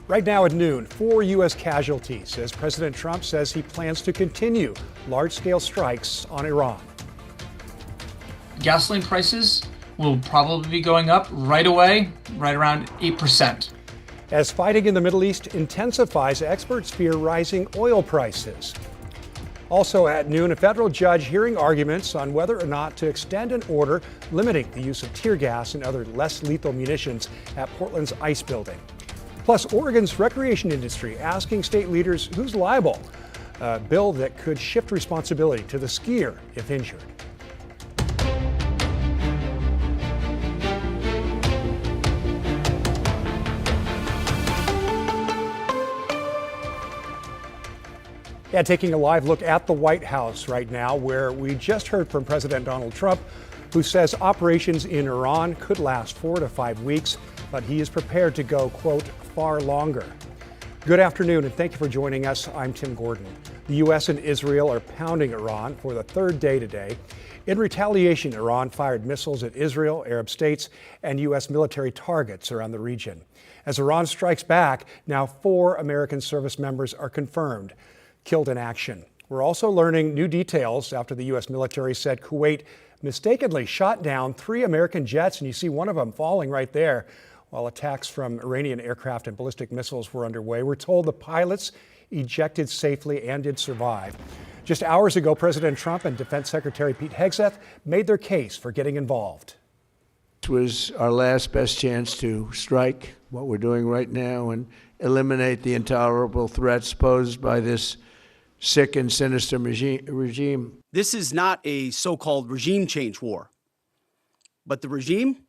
Right now at noon, 4 U.S. casualties as President Trump says he plans to continue large-scale strikes on Iran. Gasoline prices will probably be going up right away, right around 8%. As fighting in the Middle East intensifies, experts fear rising oil prices. Also at noon, a federal judge hearing arguments on whether or not to extend an order limiting the use of tear gas and other less lethal munitions at Portland's ICE building. Plus, Oregon's recreation industry asking state leaders who's liable, a bill that could shift responsibility to the skier if injured. Yeah, taking a live look at the White House right now, where we just heard from President Donald Trump, who says operations in Iran could last 4 to 5 weeks, but he is prepared to go, quote, far longer. Good afternoon, and thank you for joining us. I'm Tim Gordon. The U.S. and Israel are pounding Iran for the third day today. In retaliation, Iran fired missiles at Israel, Arab states, and U.S. military targets around the region. As Iran strikes back, now 4 American service members are confirmed killed in action. We're also learning new details after the U.S. military said Kuwait mistakenly shot down 3 American jets, and you see one of them falling right there. While attacks from Iranian aircraft and ballistic missiles were underway, we're told the pilots ejected safely and did survive. Just hours ago, President Trump and Defense Secretary Pete Hegseth made their case for getting involved. It was our last best chance to strike what we're doing right now and eliminate the intolerable threats posed by this sick and sinister regime. This is not a so-called regime change war, but the regime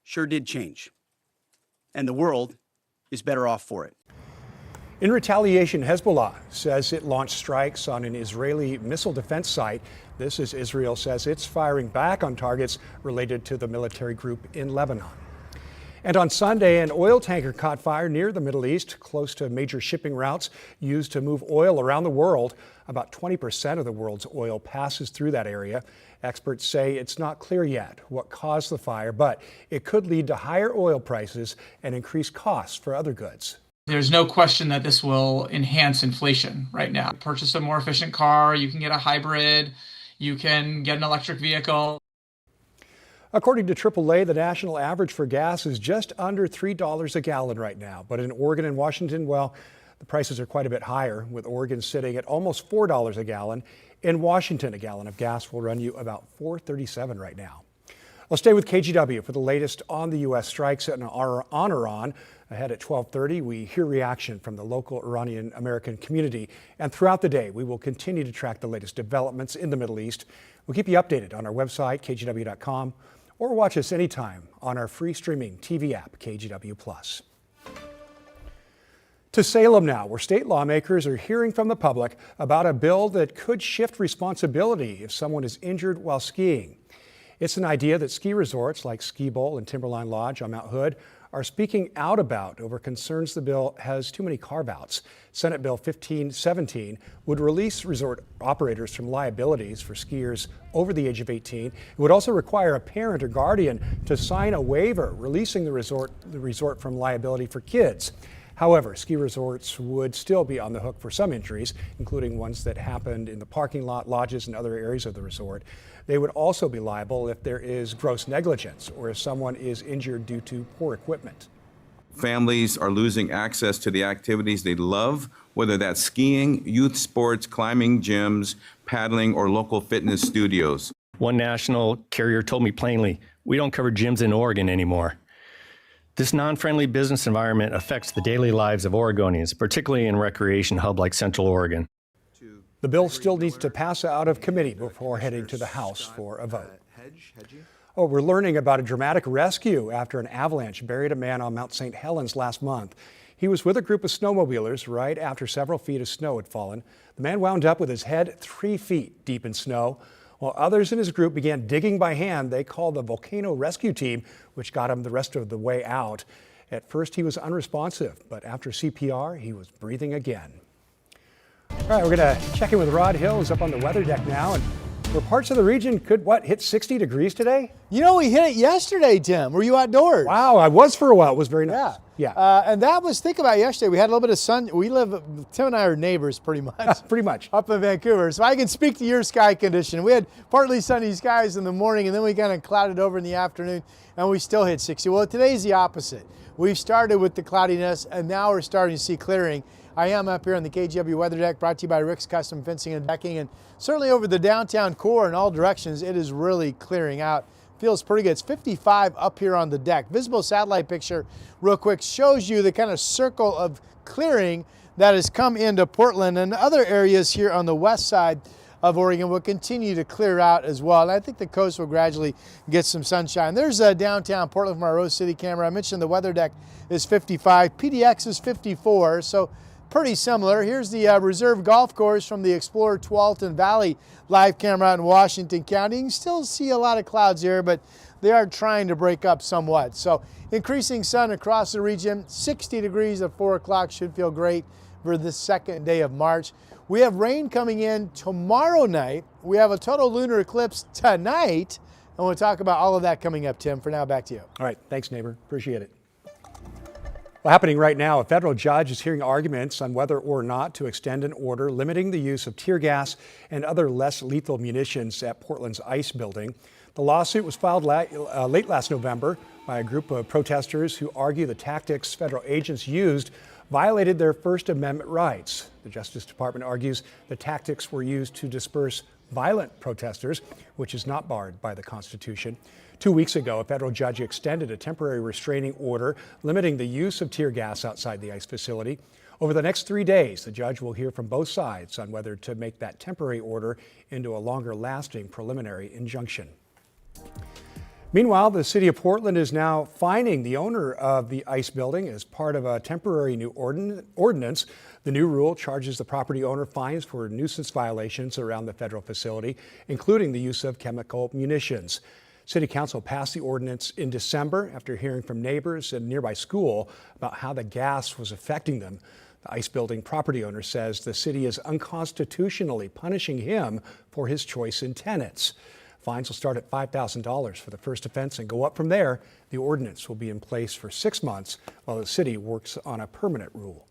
sure did change, and the world is better off for it. In retaliation, Hezbollah says it launched strikes on an Israeli missile defense site. This as Israel says it's firing back on targets related to the military group in Lebanon. And on Sunday, an oil tanker caught fire near the Middle East, close to major shipping routes used to move oil around the world. About 20% of the world's oil passes through that area. Experts say it's not clear yet what caused the fire, but it could lead to higher oil prices and increased costs for other goods. There's no question that this will enhance inflation right now. Purchase a more efficient car, you can get a hybrid, you can get an electric vehicle. According to AAA, the national average for gas is just under $3 a gallon right now. But in Oregon and Washington, well, the prices are quite a bit higher, with Oregon sitting at almost $4 a gallon. In Washington, a gallon of gas will run you about $4.37 right now. I'll stay with KGW for the latest on the U.S. strikes on Iran. Ahead at 12:30, we hear reaction from the local Iranian American community. And throughout the day, we will continue to track the latest developments in the Middle East. We'll keep you updated on our website, kgw.com, or watch us anytime on our free streaming TV app, KGW+. To Salem now, where state lawmakers are hearing from the public about a bill that could shift responsibility if someone is injured while skiing. It's an idea that ski resorts like Ski Bowl and Timberline Lodge on Mount Hood are speaking out about over concerns the bill has too many carve-outs. Senate Bill 1517 would release resort operators from liabilities for skiers over the age of 18. It would also require a parent or guardian to sign a waiver releasing the resort from liability for kids. However, ski resorts would still be on the hook for some injuries, including ones that happened in the parking lot, lodges, and other areas of the resort. They would also be liable if there is gross negligence or if someone is injured due to poor equipment. Families are losing access to the activities they love, whether that's skiing, youth sports, climbing gyms, paddling, or local fitness studios. One national carrier told me plainly, "We don't cover gyms in Oregon anymore." This non-friendly business environment affects the daily lives of Oregonians, particularly in a recreation hub like Central Oregon. The bill still needs to pass out of committee before heading to the House for a vote. Oh, we're learning about a dramatic rescue after an avalanche buried a man on Mount St. Helens last month. He was with a group of snowmobilers right after several feet of snow had fallen. The man wound up with his head 3 feet deep in snow. While others in his group began digging by hand, they called the volcano rescue team, which got him the rest of the way out. At first, he was unresponsive, but after CPR, he was breathing again. All right, we're going to check in with Rod Hill, who's up on the weather deck now. And where parts of the region could, hit 60 degrees today? You know, we hit it yesterday, Tim. Were you outdoors? Wow, I was for a while. It was very nice. Yeah. And that was, think about yesterday. We had a little bit of sun. Tim and I are neighbors pretty much. Pretty much. Up in Vancouver. So I can speak to your sky condition. We had partly sunny skies in the morning, and then we kind of clouded over in the afternoon, and we still hit 60. Well, today's the opposite. We've started with the cloudiness, and now we're starting to see clearing. I am up here on the KGW weather deck, brought to you by Rick's Custom Fencing and Decking, and certainly over the downtown core in all directions, it is really clearing out. Feels pretty good. It's 55 up here on the deck. Visible satellite picture real quick shows you the kind of circle of clearing that has come into Portland, and other areas here on the west side of Oregon will continue to clear out as well. And I think the coast will gradually get some sunshine. There's downtown Portland from our Rose City camera. I mentioned the weather deck is 55. PDX is 54, so pretty similar. Here's the reserve golf course from the Explorer Tualatin Valley live camera out in Washington County. You can still see a lot of clouds here, but they are trying to break up somewhat. So increasing sun across the region, 60 degrees at 4 o'clock should feel great for the second day of March. We have rain coming in tomorrow night. We have a total lunar eclipse tonight, and we'll talk about all of that coming up, Tim. For now, back to you. All right. Thanks, neighbor. Appreciate it. Well, happening right now, a federal judge is hearing arguments on whether or not to extend an order limiting the use of tear gas and other less lethal munitions at Portland's ICE building. The lawsuit was filed late last November by a group of protesters who argue the tactics federal agents used violated their First Amendment rights. The Justice Department argues the tactics were used to disperse violent protesters, which is not barred by the Constitution. 2 weeks ago, a federal judge extended a temporary restraining order limiting the use of tear gas outside the ICE facility. Over the next 3 days, the judge will hear from both sides on whether to make that temporary order into a longer-lasting preliminary injunction. Meanwhile, the city of Portland is now fining the owner of the ICE building as part of a temporary new ordinance. The new rule charges the property owner fines for nuisance violations around the federal facility, including the use of chemical munitions. City Council passed the ordinance in December after hearing from neighbors at a nearby school about how the gas was affecting them. The ICE building property owner says the city is unconstitutionally punishing him for his choice in tenants. Fines will start at $5,000 for the first offense and go up from there. The ordinance will be in place for 6 months while the city works on a permanent rule.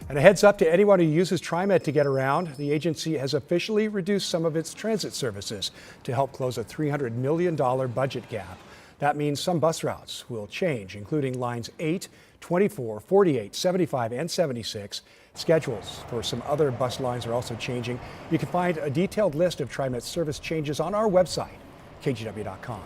And a heads up to anyone who uses TriMet to get around. The agency has officially reduced some of its transit services to help close a $300 million budget gap. That means some bus routes will change, including lines 8, 24, 48, 75, and 76. Schedules for some other bus lines are also changing. You can find a detailed list of TriMet service changes on our website, kgw.com.